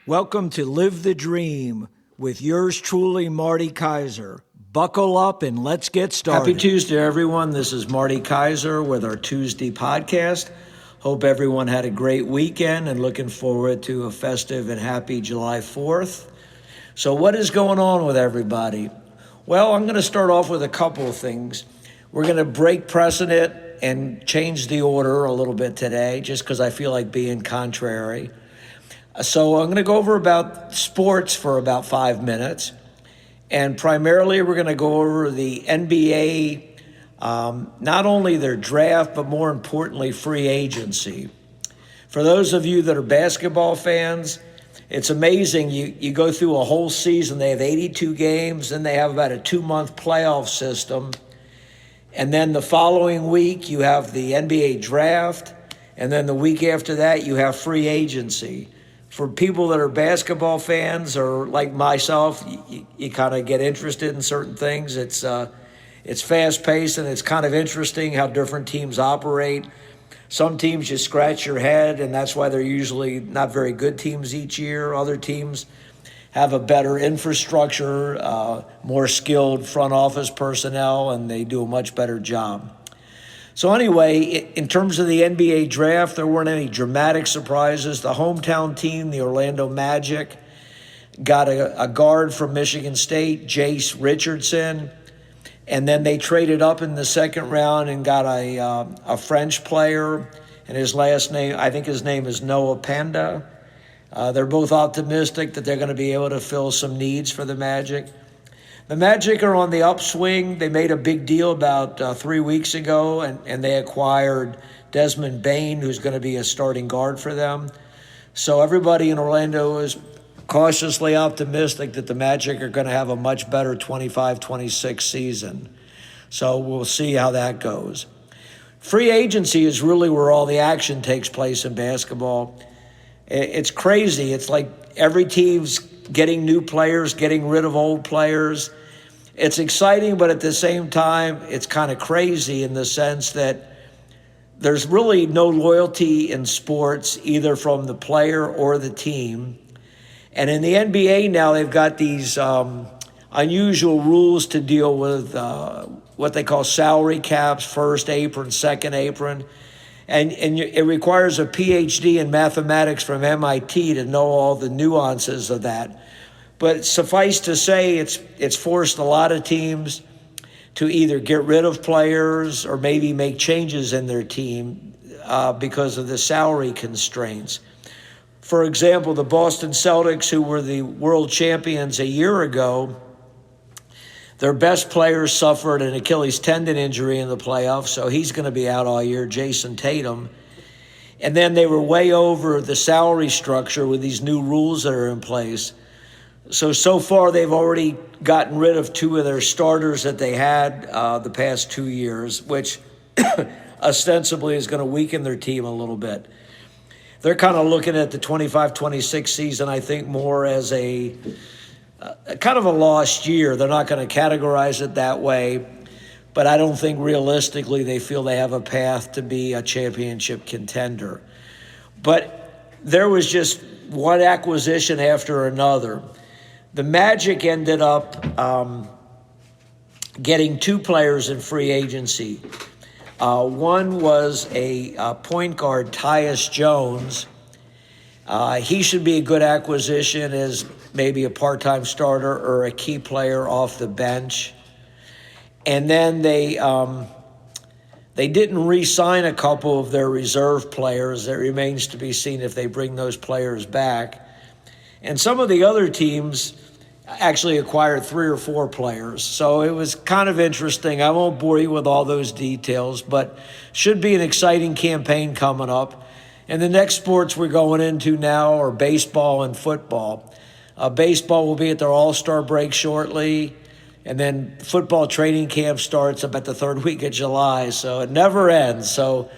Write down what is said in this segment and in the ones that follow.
Welcome to Live the Dream with yours truly, Marty Kaiser. Buckle up and let's get started. Happy Tuesday, everyone. This is Marty Kaiser with our Tuesday podcast. Hope everyone had a great weekend and looking forward to a festive and happy July 4th. So what is going on with everybody? Well, I'm going to start off with a couple of things. We're going to break precedent and change the order a little bit today just because I feel like being contrary. So I'm going to go over about sports for about 5 minutes. And primarily we're going to go over the NBA, not only their draft, but more importantly, free agency. For those of you that are basketball fans, it's amazing. You go through a whole season. They have 82 games, then they have about a 2-month playoff system. And then the following week, you have the NBA draft. And then the week after that, you have free agency. For people that are basketball fans or like myself, you kind of get interested in certain things. It's fast-paced and it's kind of interesting how different teams operate. Some teams you scratch your head, and that's why they're usually not very good teams each year. Other teams have a better infrastructure, more skilled front office personnel, and they do a much better job. So anyway, in terms of the NBA draft, there weren't any dramatic surprises. The hometown team, the Orlando Magic, got a guard from Michigan State, Jace Richardson, and then they traded up in the second round and got a French player, and his last name, I think his name is Noah Panda. They're both optimistic that they're going to be able to fill some needs for the Magic. The Magic are on the upswing. They made a big deal about 3 weeks ago, and they acquired Desmond Bane, who's going to be a starting guard for them. So everybody in Orlando is cautiously optimistic that the Magic are going to have a much better 25-26 season. So we'll see how that goes. Free agency is really where all the action takes place in basketball. It's crazy. It's like every team's getting new players, getting rid of old players. It's exciting, but at the same time, it's kind of crazy in the sense that there's really no loyalty in sports, either from the player or the team. And in the NBA now, they've got these unusual rules to deal with what they call salary caps, first apron, second apron. And it requires a PhD in mathematics from MIT to know all the nuances of that. But suffice to say, it's forced a lot of teams to either get rid of players or maybe make changes in their team because of the salary constraints. For example, the Boston Celtics, who were the world champions a year ago, their best player suffered an Achilles tendon injury in the playoffs, so he's going to be out all year, Jason Tatum. And then they were way over the salary structure with these new rules that are in place. So far they've already gotten rid of 2 of their starters that they had the past 2 years, which ostensibly is going to weaken their team a little bit. They're kind of looking at the 25-26 season, I think, more as a kind of a lost year. They're not going to categorize it that way, but I don't think realistically they feel they have a path to be a championship contender. But there was just one acquisition after another. The Magic ended up getting 2 players in free agency. One was a point guard, Tyus Jones. He should be a good acquisition as maybe a part-time starter or a key player off the bench. And then they didn't re-sign a couple of their reserve players. It remains to be seen if they bring those players back. And some of the other teams actually acquired 3 or 4 players. So it was kind of interesting. I won't bore you with all those details, but should be an exciting campaign coming up. And the next sports we're going into now are baseball and football. Baseball will be at their All-Star break shortly, and then football training camp starts about the 3rd week of July, so it never ends. So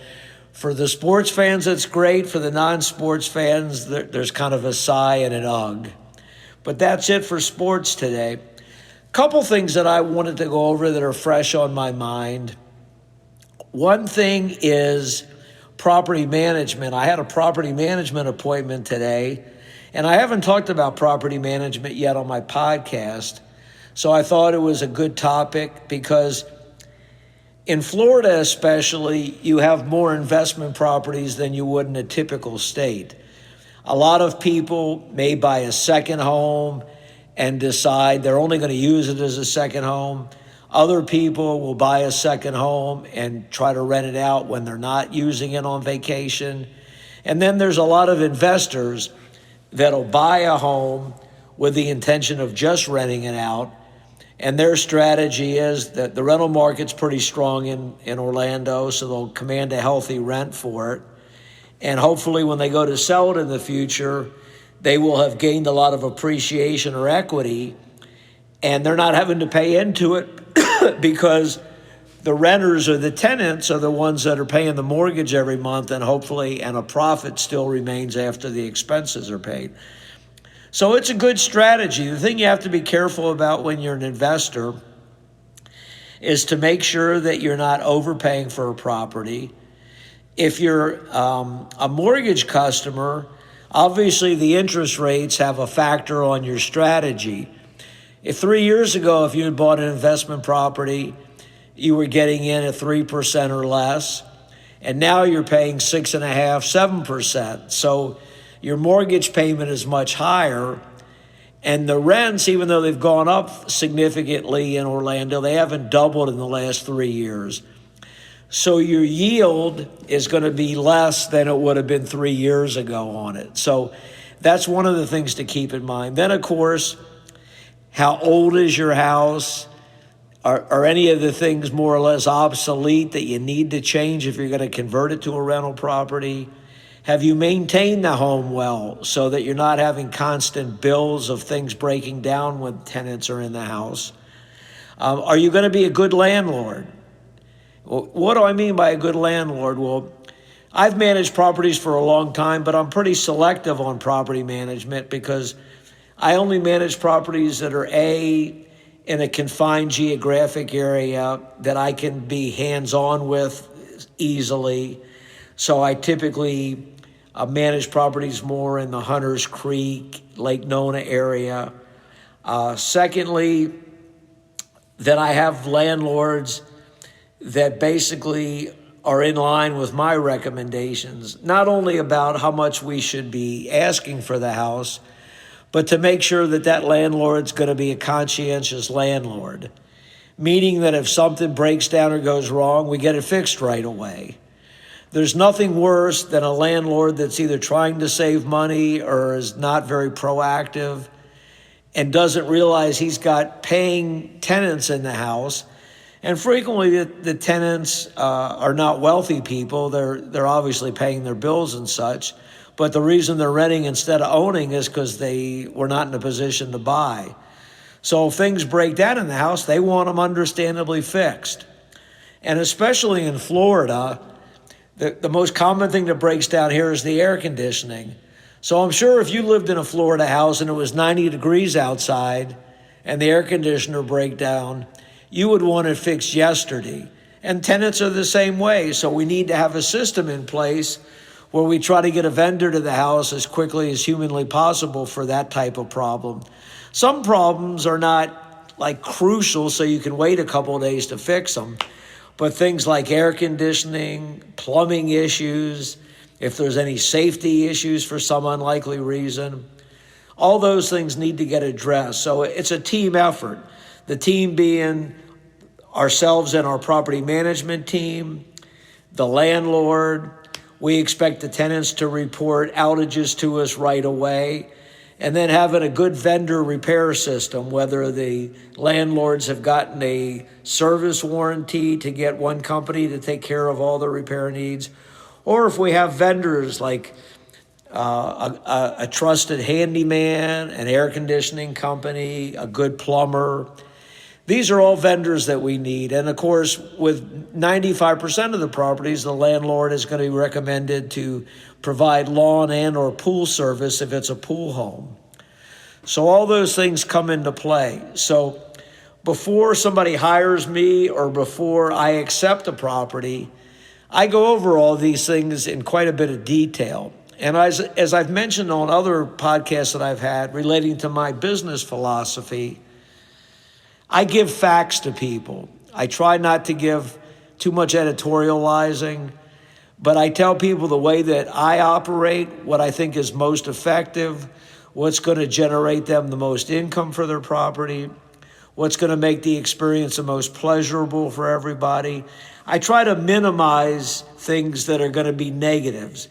for the sports fans, it's great. For the non-sports fans, there's kind of a sigh and an ugh. But that's it for sports today. Couple things that I wanted to go over that are fresh on my mind. One thing is property management. I had a property management appointment today, And I haven't talked about property management yet on my podcast, so I thought it was a good topic because in Florida especially, you have more investment properties than you would in a typical state. A lot of people may buy a second home and decide they're only going to use it as a second home. Other people will buy a second home and try to rent it out when they're not using it on vacation. And then there's a lot of investors that'll buy a home with the intention of just renting it out. And their strategy is that the rental market's pretty strong in Orlando, so they'll command a healthy rent for it. And hopefully when they go to sell it in the future, they will have gained a lot of appreciation or equity, and they're not having to pay into it because the renters or the tenants are the ones that are paying the mortgage every month, and a profit still remains after the expenses are paid. So it's a good strategy. The thing you have to be careful about when you're an investor is to make sure that you're not overpaying for a property. If you're a mortgage customer, obviously the interest rates have a factor on your strategy. If 3 years ago, if you had bought an investment property, you were getting in at 3% or less, and now you're paying 6.5%, 7%. So your mortgage payment is much higher, and the rents, even though they've gone up significantly in Orlando, they haven't doubled in the last 3 years. So your yield is going to be less than it would have been 3 years ago on it. So that's one of the things to keep in mind. Then, of course, how old is your house? Are any of the things more or less obsolete that you need to change if you're going to convert it to a rental property? Have you maintained the home well so that you're not having constant bills of things breaking down when tenants are in the house? Are you going to be a good landlord? Well, what do I mean by a good landlord? Well, I've managed properties for a long time, but I'm pretty selective on property management because I only manage properties that are in a confined geographic area that I can be hands-on with easily. So I typically manage properties more in the Hunters Creek, Lake Nona area. Secondly, that I have landlords that basically are in line with my recommendations, not only about how much we should be asking for the house, but to make sure that that landlord's going to be a conscientious landlord, meaning that if something breaks down or goes wrong, we get it fixed right away. There's nothing worse than a landlord that's either trying to save money or is not very proactive and doesn't realize he's got paying tenants in the house. And frequently the tenants are not wealthy people. They're obviously paying their bills and such. But the reason they're renting instead of owning is because they were not in a position to buy. So if things break down in the house, they want them understandably fixed. And especially in Florida, the most common thing that breaks down here is the air conditioning. So I'm sure if you lived in a Florida house and it was 90 degrees outside and the air conditioner break down, you would want it fixed yesterday. And tenants are the same way. So we need to have a system in place where we try to get a vendor to the house as quickly as humanly possible for that type of problem. Some problems are not like crucial, so you can wait a couple of days to fix them. But things like air conditioning, plumbing issues, if there's any safety issues for some unlikely reason, all those things need to get addressed. So it's a team effort. The team being ourselves and our property management team, the landlord. We expect the tenants to report outages to us right away, and then having a good vendor repair system, whether the landlords have gotten a service warranty to get one company to take care of all the repair needs, or if we have vendors like a trusted handyman, an air conditioning company, a good plumber. These are all vendors that we need. And of course, with 95% of the properties, the landlord is going to be recommended to provide lawn and or pool service if it's a pool home. So all those things come into play. So before somebody hires me or before I accept a property, I go over all these things in quite a bit of detail. And as I've mentioned on other podcasts that I've had relating to my business philosophy, I give facts to people. I try not to give too much editorializing, but I tell people the way that I operate, what I think is most effective, what's going to generate them the most income for their property, what's going to make the experience the most pleasurable for everybody. I try to minimize things that are going to be negatives.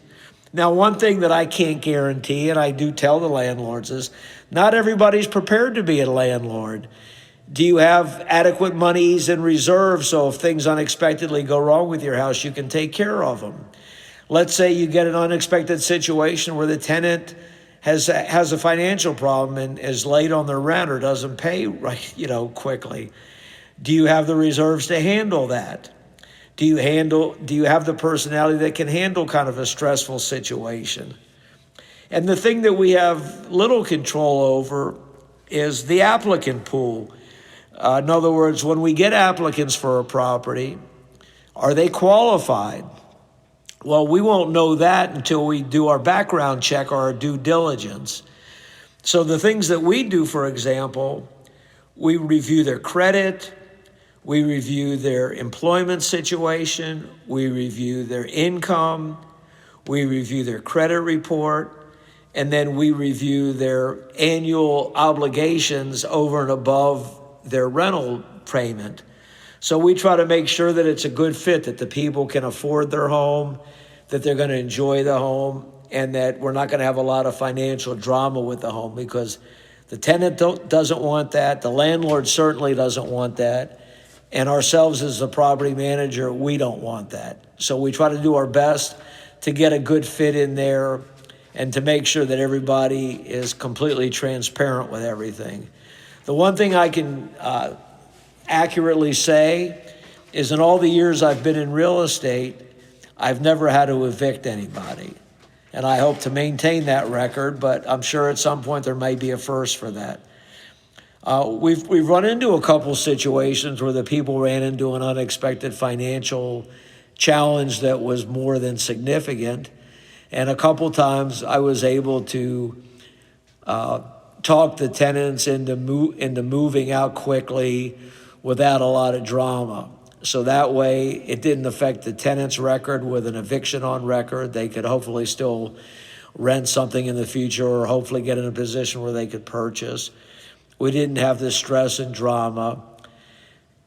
Now, one thing that I can't guarantee, and I do tell the landlords, is not everybody's prepared to be a landlord. Do you have adequate monies in reserve so if things unexpectedly go wrong with your house, you can take care of them? Let's say you get an unexpected situation where the tenant has a financial problem and is late on their rent or doesn't pay quickly. Do you have the reserves to handle that? Do you have the personality that can handle kind of a stressful situation? And the thing that we have little control over is the applicant pool. In other words, when we get applicants for a property, are they qualified? Well, we won't know that until we do our background check or our due diligence. So the things that we do, for example, we review their credit, we review their employment situation, we review their income, we review their credit report, and then we review their annual obligations over and above their rental payment. So we try to make sure that it's a good fit, that the people can afford their home, that they're going to enjoy the home, and that we're not going to have a lot of financial drama with the home, because the tenant doesn't want that, the landlord certainly doesn't want that, and ourselves as a property manager, we don't want that. So we try to do our best to get a good fit in there and to make sure that everybody is completely transparent with everything. The one thing I can accurately say is in all the years I've been in real estate, I've never had to evict anybody. And I hope to maintain that record, but I'm sure at some point there may be a first for that. We've run into a couple situations where the people ran into an unexpected financial challenge that was more than significant. And a couple times I was able to talk the tenants into moving out quickly without a lot of drama. So that way it didn't affect the tenant's record with an eviction on record. They could hopefully still rent something in the future or hopefully get in a position where they could purchase. We didn't have the stress and drama.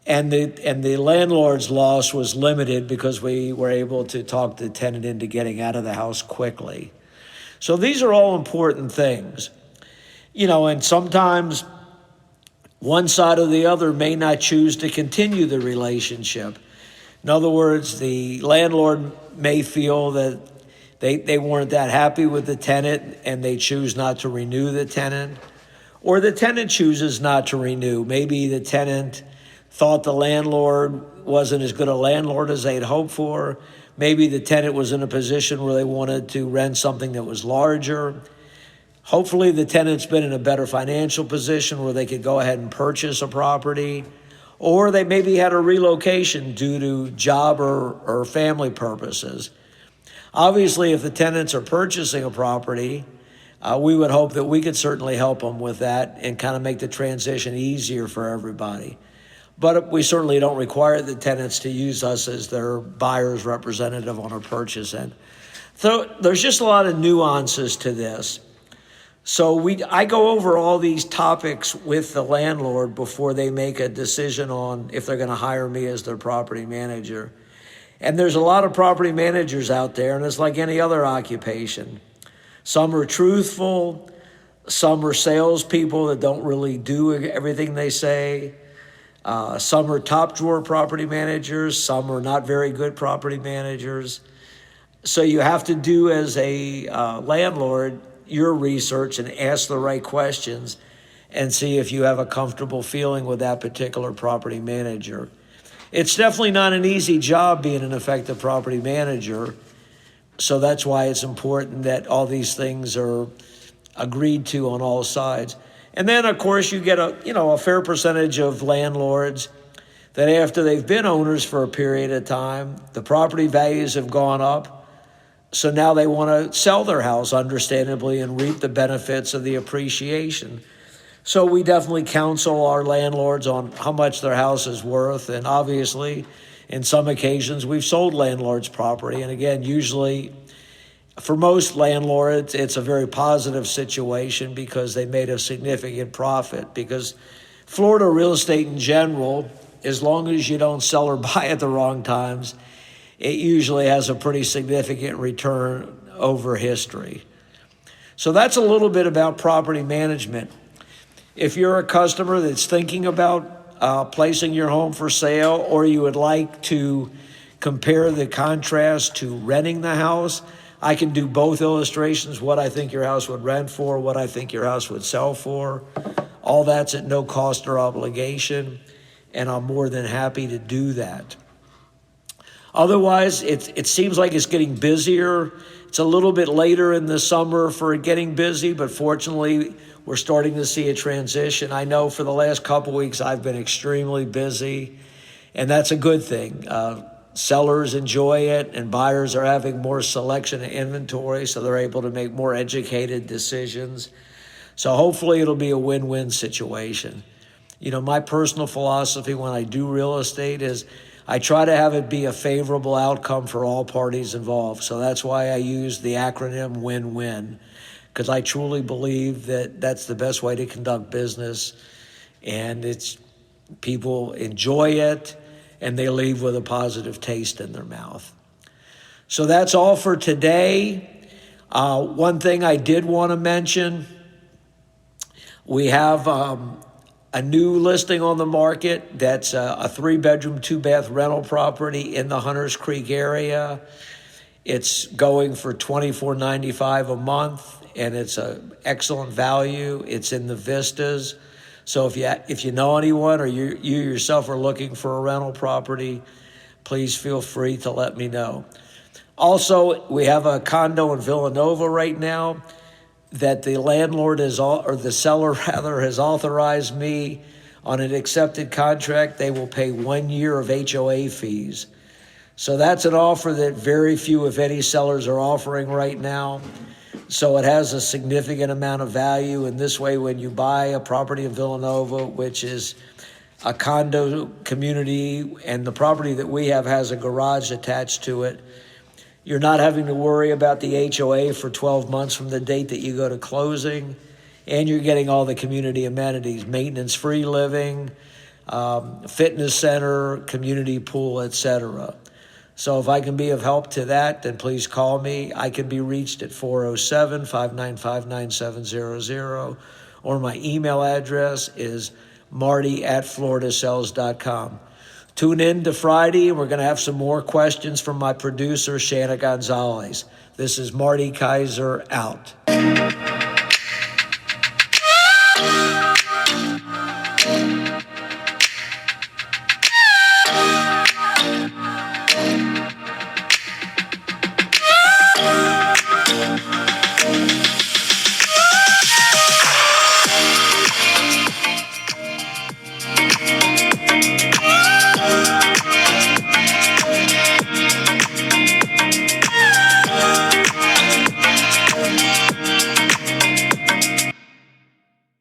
And the landlord's loss was limited because we were able to talk the tenant into getting out of the house quickly. So these are all important things. And sometimes one side or the other may not choose to continue the relationship. In other words, the landlord may feel that they weren't that happy with the tenant and they choose not to renew the tenant. Or the tenant chooses not to renew. Maybe the tenant thought the landlord wasn't as good a landlord as they'd hoped for. Maybe the tenant was in a position where they wanted to rent something that was larger. Hopefully the tenant's been in a better financial position where they could go ahead and purchase a property. Or they maybe had a relocation due to job or family purposes. Obviously, if the tenants are purchasing a property, we would hope that we could certainly help them with that and kind of make the transition easier for everybody. But we certainly don't require the tenants to use us as their buyer's representative on a purchase end. So there's just a lot of nuances to this. So I go over all these topics with the landlord before they make a decision on if they're going to hire me as their property manager. And there's a lot of property managers out there, and it's like any other occupation. Some are truthful, some are salespeople that don't really do everything they say. Some are top drawer property managers, some are not very good property managers. So you have to do as a landlord your research and ask the right questions and see if you have a comfortable feeling with that particular property manager. It's definitely not an easy job being an effective property manager. So that's why it's important that all these things are agreed to on all sides. And then, of course, you get a fair percentage of landlords that after they've been owners for a period of time, the property values have gone up. So now they want to sell their house, understandably, and reap the benefits of the appreciation. So we definitely counsel our landlords on how much their house is worth. And obviously, in some occasions, we've sold landlords property. And again, usually for most landlords, it's a very positive situation because they made a significant profit. Because Florida real estate in general, as long as you don't sell or buy at the wrong times, it usually has a pretty significant return over history. So that's a little bit about property management. If you're a customer that's thinking about placing your home for sale, or you would like to compare the contrast to renting the house, I can do both illustrations, what I think your house would rent for, what I think your house would sell for. All that's at no cost or obligation, and I'm more than happy to do that. Otherwise, it seems like it's getting busier. It's a little bit later in the summer for it getting busy, but fortunately, we're starting to see a transition. I know for the last couple weeks, I've been extremely busy, and that's a good thing. Sellers enjoy it, and buyers are having more selection and inventory, so they're able to make more educated decisions. So hopefully it'll be a win-win situation. You know, my personal philosophy when I do real estate is I try to have it be a favorable outcome for all parties involved. So that's why I use the acronym win-win, because I truly believe that that's the best way to conduct business, and it's people enjoy it and they leave with a positive taste in their mouth. So that's all for today. One thing I did want to mention, we have a new listing on the market that's a 3-bedroom, 2-bath rental property in the Hunters Creek area. It's going for $24.95 a month, and it's an excellent value. It's in the Vistas. So if you know anyone or you yourself are looking for a rental property, please feel free to let me know. Also, we have a condo in Villanova right now that the landlord or the seller rather, has authorized me on an accepted contract. They will pay 1 year of HOA fees. So that's an offer that very few, if any, sellers are offering right now. So it has a significant amount of value. And this way, when you buy a property in Villanova, which is a condo community, and the property that we have has a garage attached to it, you're not having to worry about the HOA for 12 months from the date that you go to closing, and you're getting all the community amenities, maintenance-free living, fitness center, community pool, etc. So if I can be of help to that, then please call me. I can be reached at 407-595-9700, or my email address is marty@floridasells.com. Tune in to Friday, and we're going to have some more questions from my producer, Shanna Gonzalez. This is Marty Kaiser, out.